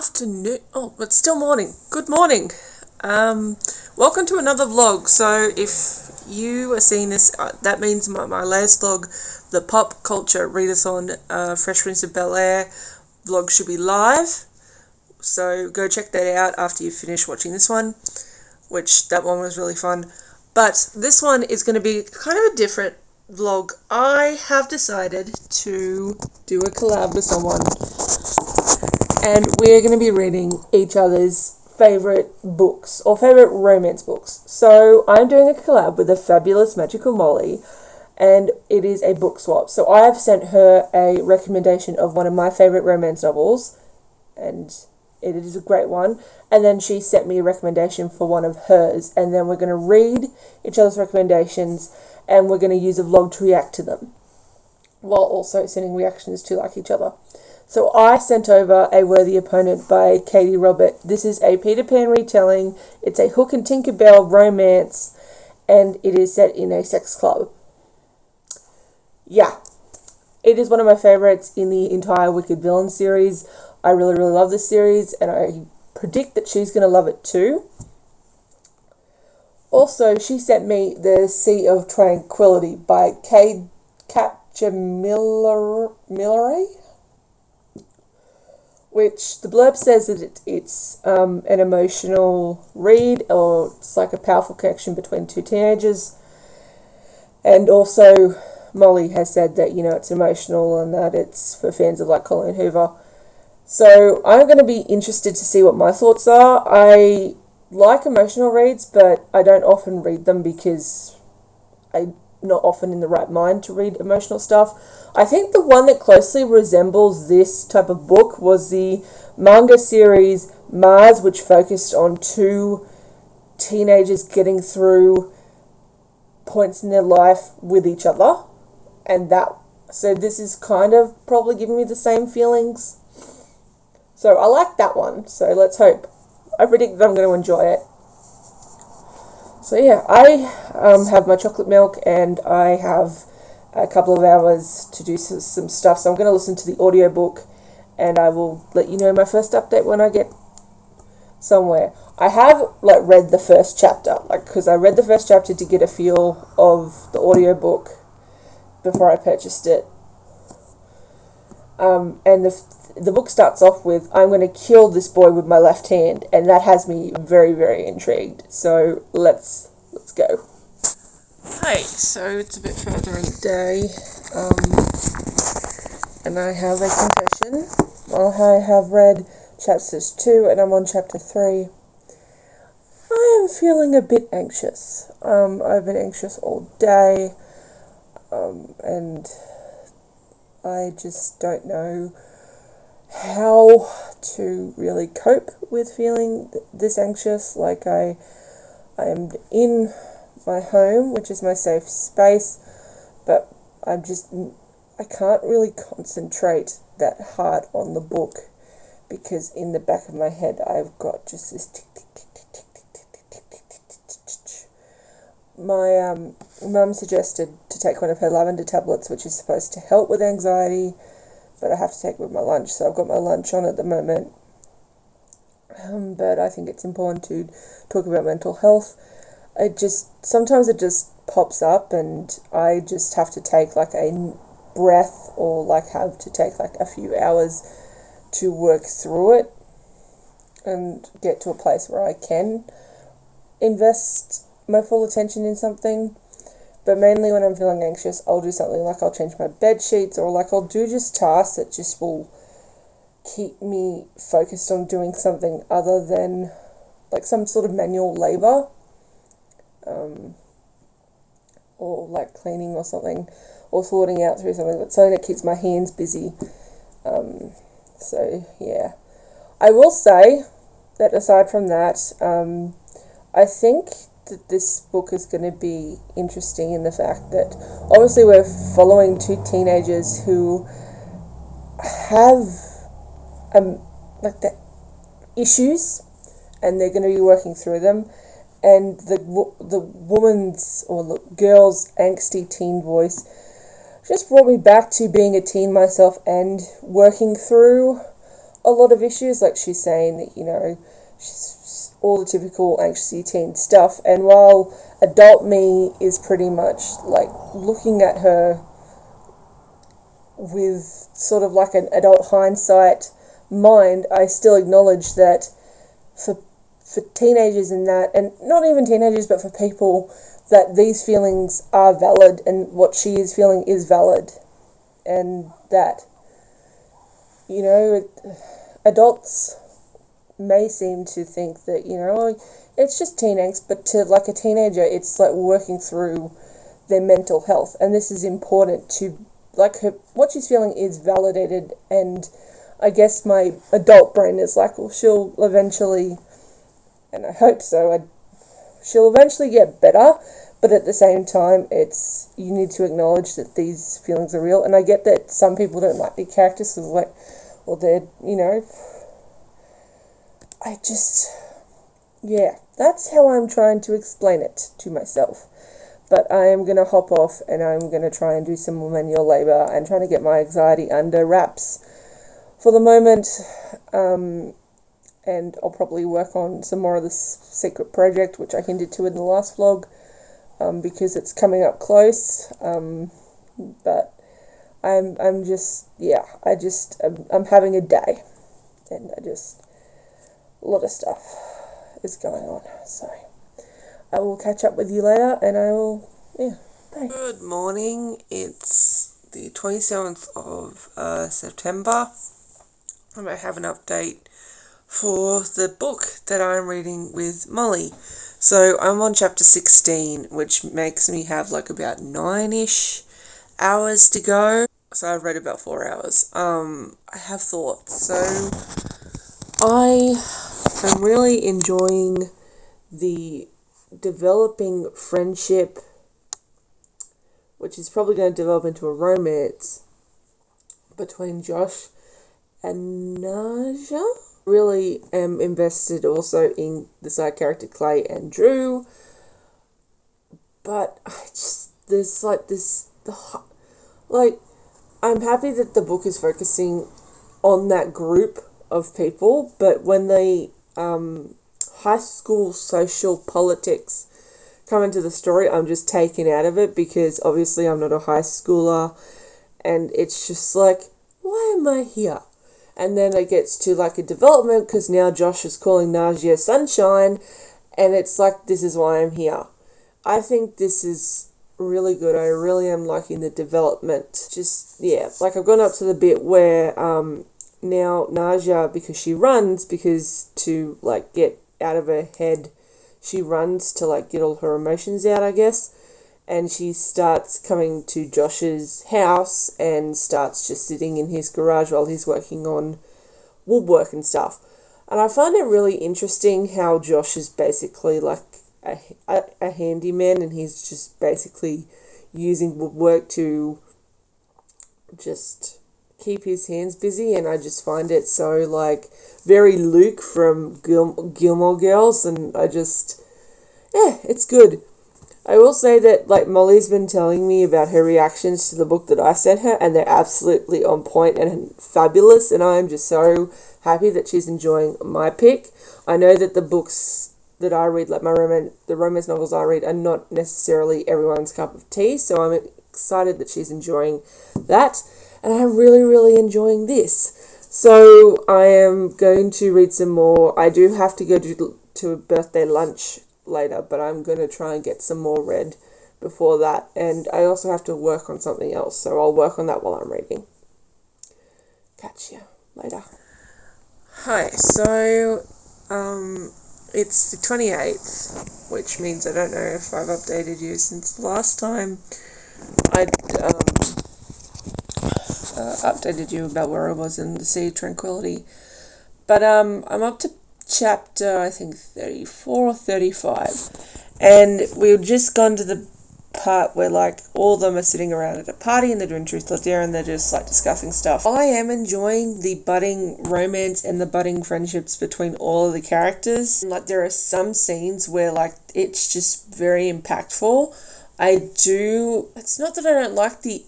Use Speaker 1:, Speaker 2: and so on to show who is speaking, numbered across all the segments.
Speaker 1: afternoon. Oh, it's still morning. Good morning. Welcome to another vlog. So if you are seeing this, that means my latest vlog, the Pop Culture Readathon Fresh Prince of Bel-Air vlog should be live. So go check that out after you finish watching this one, which that one was really fun. But this one is going to be kind of a different vlog. I have decided to do a collab with someone, and we're going to be reading each other's favourite books, or favourite romance books. So I'm doing a collab with the fabulous Magical Molly, and it is a book swap. So I have sent her a recommendation of one of my favourite romance novels, and it is a great one. And then she sent me a recommendation for one of hers, and then we're going to read each other's recommendations, and we're going to use a vlog to react to them, while also sending reactions to like each other. So I sent over A Worthy Opponent by Katie Robert. This is a Peter Pan retelling. It's a Hook and Tinkerbell romance, and it is set in a sex club. Yeah, it is one of my favourites in the entire Wicked Villain series. I really, really love this series, and I predict that she's going to love it too. Also, she sent me The Sea of Tranquility by Kate Millery, which the blurb says that it's an emotional read, or it's like a powerful connection between two teenagers. And also, Molly has said that, it's emotional and that it's for fans of like Colleen Hoover. So I'm going to be interested to see what my thoughts are. I like emotional reads, but I don't often read them because I'm not often in the right mind to read emotional stuff. I think the one that closely resembles this type of book was the manga series Mars, which focused on two teenagers getting through points in their life with each other. So this is kind of probably giving me the same feelings. So I like that one, so let's hope. I predict that I'm going to enjoy it. So yeah, I have my chocolate milk, and I have a couple of hours to do some stuff, so I'm going to listen to the audiobook, and I will let you know my first update when I get somewhere. I have read the first chapter, because I read the first chapter to get a feel of the audiobook before I purchased it. And the book starts off with, I'm going to kill this boy with my left hand, and that has me very, very intrigued. So let's go. Hey, so it's a bit further in the day, and I have a confession. I have read chapters 2, and I'm on chapter 3. I am feeling a bit anxious. I've been anxious all day, and I just don't know how to really cope with feeling this anxious. I am in my home, which is my safe space, but I can't really concentrate that hard on the book, because in the back of my head I've got just this tick tick tick tick tick tick tick tick tick tick tick tick. My mum suggested to take one of her lavender tablets, which is supposed to help with anxiety, but I have to take it with my lunch, so I've got my lunch on at the moment. But I think it's important to talk about mental health. Sometimes it just pops up, and I just have to take a breath, or have to take a few hours to work through it and get to a place where I can invest my full attention in something. But mainly when I'm feeling anxious, I'll do something I'll change my bed sheets, or I'll do just tasks that just will keep me focused on doing something other than some sort of manual labor, or cleaning or something, or sorting out through something, but something that keeps my hands busy. So yeah, I will say that aside from that, I think that this book is going to be interesting in the fact that obviously we're following two teenagers who have the issues, and they're going to be working through them, and the woman's, or the girl's, angsty teen voice just brought me back to being a teen myself and working through a lot of issues. Like, she's saying that, she's all the typical anxious teen stuff. And while adult me is pretty much like looking at her with sort of like an adult hindsight mind, I still acknowledge that for teenagers and that, and not even teenagers, but for people, that these feelings are valid and what she is feeling is valid. And that, adults may seem to think that, it's just teen angst, but to like a teenager, it's like working through their mental health. And this is important to, like, what she's feeling is validated. And I guess my adult brain is like, well, she'll eventually, and I hope so, she'll eventually get better. But at the same time, you need to acknowledge that these feelings are real. And I get that some people don't like the characters, so like, well, they're, that's how I'm trying to explain it to myself. But I am going to hop off and I'm going to try and do some more manual labour and trying to get my anxiety under wraps for the moment. And I'll probably work on some more of this secret project, which I hinted to in the last vlog, because it's coming up close. But I'm having a day, and a lot of stuff is going on. So I will catch up with you later, and I will, bye. Good morning. It's the 27th of September, and I have an update for the book that I'm reading with Molly. So I'm on chapter 16, which makes me have like about 9-ish hours to go. So I've read about 4 hours. I have thoughts. So I am really enjoying the developing friendship, which is probably going to develop into a romance, between Josh and Naja. Really am invested also in the side character Clay and Drew, but I'm happy that the book is focusing on that group of people, but when the high school social politics come into the story, I'm just taken out of it, because obviously I'm not a high schooler, and it's just like, why am I here? And then it gets to like a development, because now Josh is calling Naja Sunshine, and it's like, this is why I'm here. I think this is really good. I really am liking the development. Like I've gone up to the bit where now Naja, because to like get out of her head, she runs to like get all her emotions out, I guess. And she starts coming to Josh's house and starts just sitting in his garage while he's working on woodwork and stuff. And I find it really interesting how Josh is basically like a handyman, and he's just basically using woodwork to just keep his hands busy. And I just find it so like very Luke from Gilmore Girls, and it's good. I will say that, like, Molly's been telling me about her reactions to the book that I sent her, and they're absolutely on point and fabulous, and I am just so happy that she's enjoying my pick. I know that the books that I read, like the romance novels I read, are not necessarily everyone's cup of tea, so I'm excited that she's enjoying that, and I'm really, really enjoying this. So I am going to read some more. I do have to go to a birthday lunch later, but I'm going to try and get some more read before that, and I also have to work on something else, so I'll work on that while I'm reading. Catch you later. Hi, so it's the 28th, which means I don't know if I've updated you since the last time I updated you about where I was in the Sea of Tranquility, but I'm up to chapter, I think, 34 or 35, and we've just gone to the part where, like, all of them are sitting around at a party, and they're doing truth or dare, and they're just, like, discussing stuff. I am enjoying the budding romance and the budding friendships between all of the characters. Like, there are some scenes where, like, it's just very impactful. It's not that I don't like the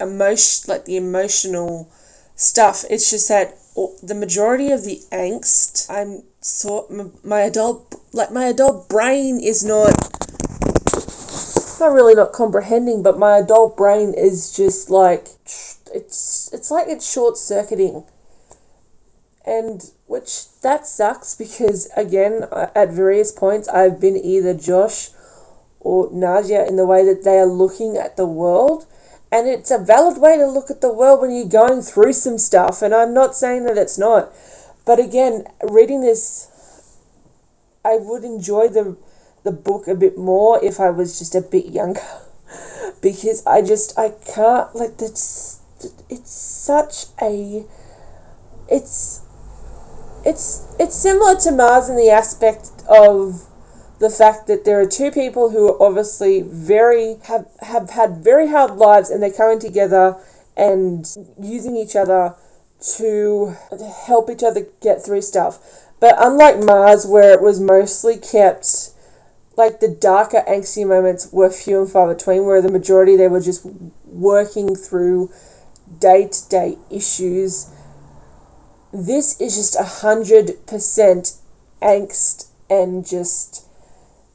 Speaker 1: emotional stuff, it's just that the majority of the angst, my adult brain is not really not comprehending, but my adult brain is just like, it's like it's short-circuiting. And which, that sucks, because again, at various points, I've been either Josh or Nadia in the way that they are looking at the world. And it's a valid way to look at the world when you're going through some stuff. And I'm not saying that it's not. But again, reading this, I would enjoy the book a bit more if I was just a bit younger. Because I can't, like, it's similar to Mars in the aspect of the fact that there are two people who are obviously have had very hard lives, and they're coming together and using each other to help each other get through stuff. But unlike Mars, where it was mostly kept, like, the darker, angsty moments were few and far between, where the majority, they were just working through day-to-day issues. This is just 100% angst and just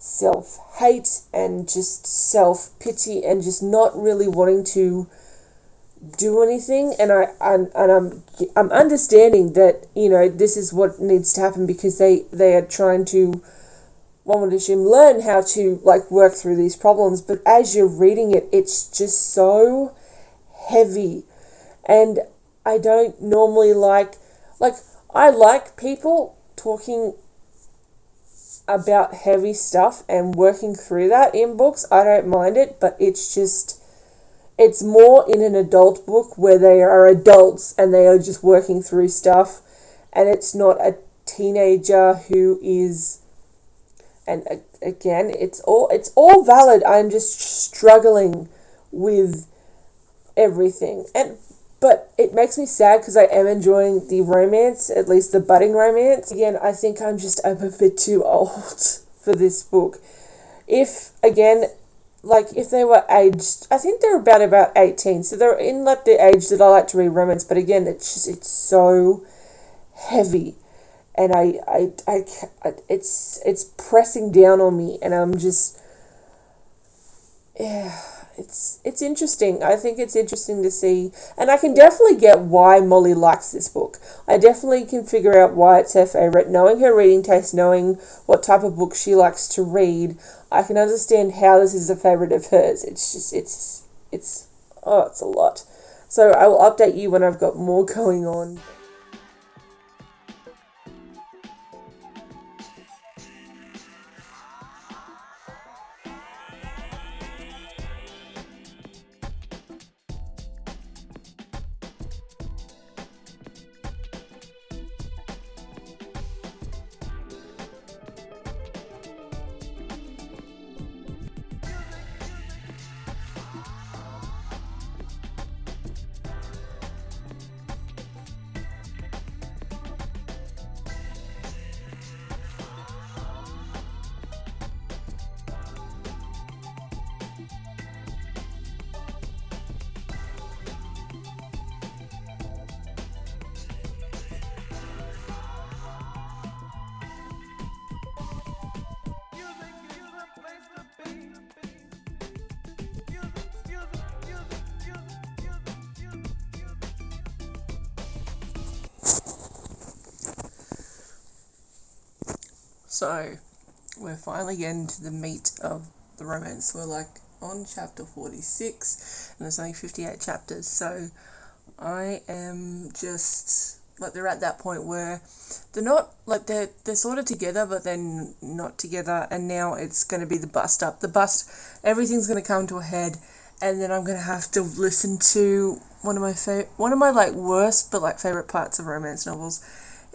Speaker 1: self-hate and just self-pity and just not really wanting to do anything. And I'm understanding that, you know, this is what needs to happen, because they are trying to, one would assume, learn how to, like, work through these problems. But as you're reading it, it's just so heavy. And I don't normally like I like people talking about heavy stuff and working through that in books. I don't mind it, but it's more in an adult book where they are adults and they are just working through stuff, and it's not a teenager who is, and again, it's all valid. I'm just struggling with everything. But it makes me sad, because I am enjoying the romance, at least the budding romance. Again, I think I'm a bit too old for this book. If they were aged, I think they're about 18, so they're in, like, the age that I like to read romance. But again, it's so heavy, and it's pressing down on me, and I'm just, yeah. It's interesting. I think it's interesting to see, and I can definitely get why Molly likes this book. I definitely can figure out why it's her favourite. Knowing her reading taste, knowing what type of book she likes to read, I can understand how this is a favourite of hers. It's a lot. So I will update you when I've got more going on. So, we're finally getting to the meat of the romance. We're, like, on chapter 46, and there's only 58 chapters, so I am just, like, they're at that point where they're not, like, they're sort of together, but they're not together, and now it's going to be the bust up. Everything's going to come to a head, and then I'm going to have to listen to one of my like, worst, but, like, favourite parts of romance novels,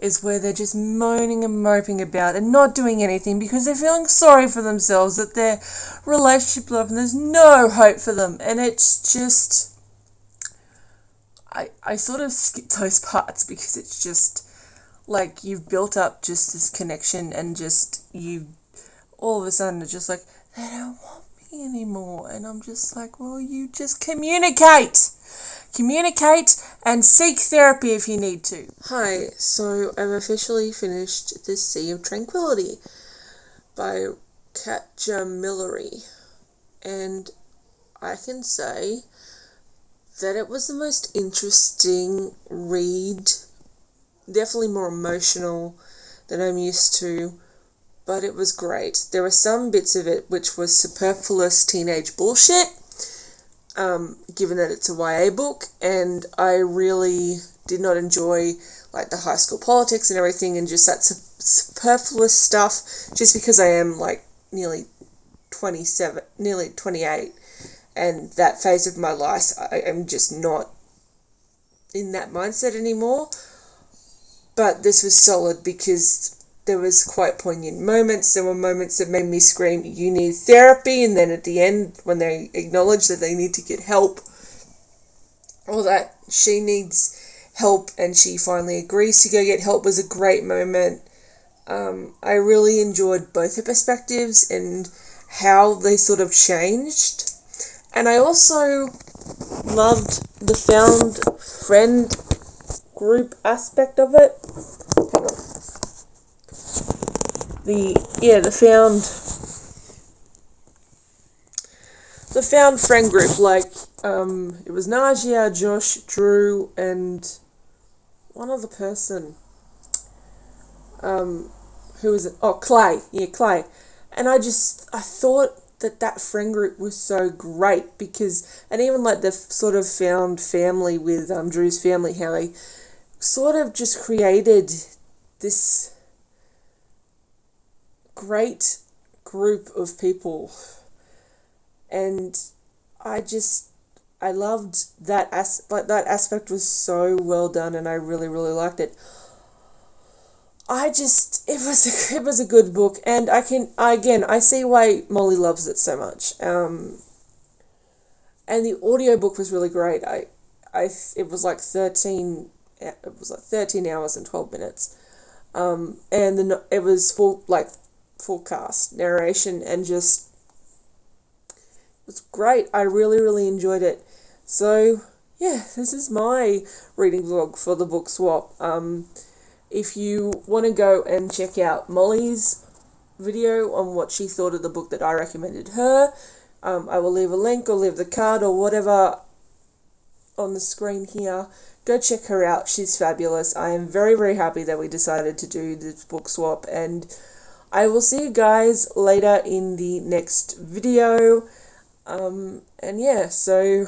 Speaker 1: is where they're just moaning and moping about and not doing anything because they're feeling sorry for themselves, that their relationship love and there's no hope for them. And it's just, I sort of skip those parts because it's just like you've built up just this connection, and just you all of a sudden are just like, they don't want me anymore. And I'm just like, well, you just communicate. Communicate and seek therapy if you need to. Hi, so I've officially finished The Sea of Tranquility by Katja Millery, and I can say that it was the most interesting read, definitely more emotional than I'm used to, but it was great. There were some bits of it which was superfluous teenage bullshit, given that it's a YA book, and I really did not enjoy like the high school politics and everything, and just that superfluous stuff, just because I am like nearly 27, nearly 28, and that phase of my life, I am just not in that mindset anymore. But this was solid because there was quite poignant moments. There were moments that made me scream, "You need therapy," and then at the end, when they acknowledge that they need to get help, or that she needs help and she finally agrees to go get help, was a great moment. I really enjoyed both her perspectives and how they sort of changed. And I also loved the found friend group aspect of it. Hang on. The found friend group, like it was Najia, Josh, Drew, and one other person. Who was it? Oh, Clay. Yeah, Clay. And I thought that friend group was so great because, and even like the sort of found family with Drew's family, how they sort of just created this great group of people, and I loved that that aspect was so well done, and I really liked it. It was a good book, and I see why Molly loves it so much. And the audiobook was really great. It was like 13 hours and 12 minutes. And it was full cast narration, and just, it was great. I really enjoyed it. So yeah, this is my reading vlog for the book swap. If you want to go and check out Molly's video on what she thought of the book that I recommended her, I will leave a link or leave the card or whatever on the screen here. Go check her out. She's fabulous. I am very happy that we decided to do this book swap, and I will see you guys later in the next video. And yeah, so